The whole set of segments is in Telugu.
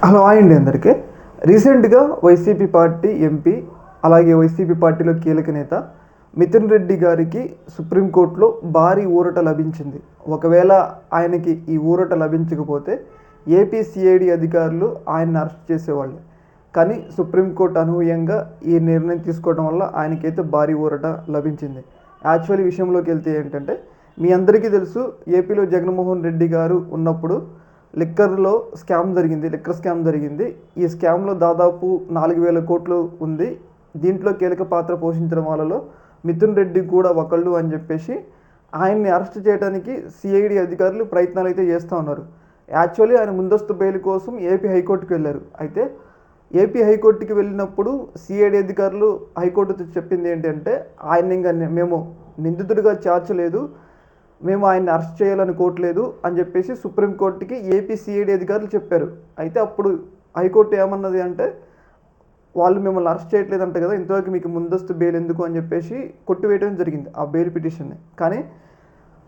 హలో హాయ్ అండి అందరికీ. రీసెంట్గా వైసీపీ పార్టీ ఎంపీ అలాగే వైసీపీ పార్టీలో కీలక నేత మిథున్ రెడ్డి గారికి సుప్రీంకోర్టులో భారీ ఊరట లభించింది. ఒకవేళ ఆయనకి ఈ ఊరట లభించకపోతే ఏపీ సిఐడి అధికారులు ఆయన్ని అరెస్ట్ చేసేవాళ్ళు. కానీ సుప్రీంకోర్టు అనూహ్యంగా ఈ నిర్ణయం తీసుకోవడం వల్ల ఆయనకైతే భారీ ఊరట లభించింది. యాక్చువల్లీ విషయంలోకి వెళ్తే ఏంటంటే, మీ అందరికీ తెలుసు, ఏపీలో జగన్మోహన్ రెడ్డి గారు ఉన్నప్పుడు లిక్కర్ స్కామ్ జరిగింది. ఈ స్కామ్లో దాదాపు 4,000 కోట్లు ఉంది. దీంట్లో కీలక పాత్ర పోషించిన వాళ్ళలో మిథున్ రెడ్డి కూడా ఒకళ్ళు అని చెప్పేసి ఆయన్ని అరెస్ట్ చేయడానికి సిఐడి అధికారులు ప్రయత్నాలు అయితే చేస్తూ ఉన్నారు. యాక్చువల్లీ ఆయన ముందస్తు బెయిల్ కోసం ఏపీ హైకోర్టుకి వెళ్ళారు. అయితే ఏపీ హైకోర్టుకి వెళ్ళినప్పుడు సిఐడి అధికారులు హైకోర్టుతో చెప్పింది ఏంటంటే, ఆయన ఇంకా మేము నిందితుడిగా చేర్చలేదు, మేము ఆయన్ని అరెస్ట్ చేయాలనుకోవట్లేదు అని చెప్పేసి సుప్రీంకోర్టుకి ఏపీ సిఐడి అధికారులు చెప్పారు. అయితే అప్పుడు హైకోర్టు ఏమన్నది అంటే, వాళ్ళు మిమ్మల్ని అరెస్ట్ చేయట్లేదంట కదా, ఇంతవరకు మీకు ముందస్తు బెయిల్ ఎందుకు అని చెప్పేసి కొట్టివేయడం జరిగింది ఆ బెయిల్ పిటిషన్ని. కానీ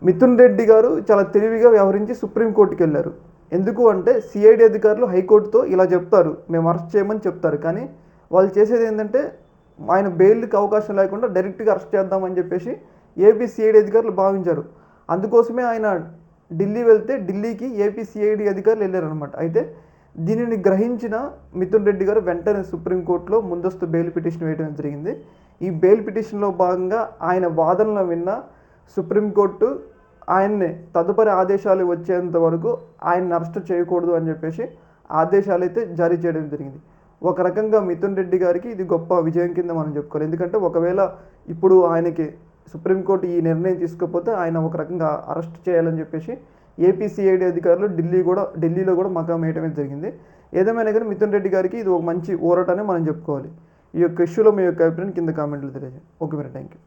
మిథున్ రెడ్డి గారు చాలా తెలివిగా వ్యవహరించి సుప్రీంకోర్టుకి వెళ్ళారు. ఎందుకు అంటే, సిఐడి అధికారులు హైకోర్టుతో ఇలా చెప్తారు, మేము అరెస్ట్ చేయమని చెప్తారు. కానీ వాళ్ళు చేసేది ఏంటంటే, ఆయన బెయిల్కి అవకాశం లేకుండా డైరెక్ట్గా అరెస్ట్ చేద్దామని చెప్పేసి ఏపీ సిఐడి అధికారులు భావించారు. అందుకోసమే ఆయన ఢిల్లీ వెళ్తే ఢిల్లీకి ఏపీ సిఐడి అధికారులు వెళ్ళారనమాట. అయితే దీనిని గ్రహించిన మిథున్ రెడ్డి గారు వెంటనే సుప్రీంకోర్టులో ముందస్తు బెయిల్ పిటిషన్ వేయడం జరిగింది. ఈ బెయిల్ పిటిషన్లో భాగంగా ఆయన వాదనలు విన్న సుప్రీంకోర్టు ఆయన్ని తదుపరి ఆదేశాలు వచ్చేంత వరకు ఆయన్ని అరెస్ట్ చేయకూడదు అని చెప్పేసి ఆదేశాలు అయితే జారీ చేయడం జరిగింది. ఒక రకంగా మిథున్ రెడ్డి గారికి ఇది గొప్ప విజయం కింద మనం చెప్పుకోవాలి. ఎందుకంటే ఒకవేళ ఇప్పుడు ఆయనకి సుప్రీంకోర్టు ఈ నిర్ణయం తీసుకోకపోతే ఆయన ఒక రకంగా అరెస్ట్ చేయాలని చెప్పేసి ఏపీ సిఐడి అధికారులు ఢిల్లీలో కూడా మకాం వేయడమే జరిగింది. ఏదేమైనా కానీ మిథున్ రెడ్డి గారికి ఇది ఒక మంచి ఊరటనే మనం చెప్పుకోవాలి. ఈ యొక్క ఇష్యూలో మీ యొక్క అభిప్రాయం కింద కామెంట్లు తెలియజేయండి. ఓకే, మరి థ్యాంక్ యూ.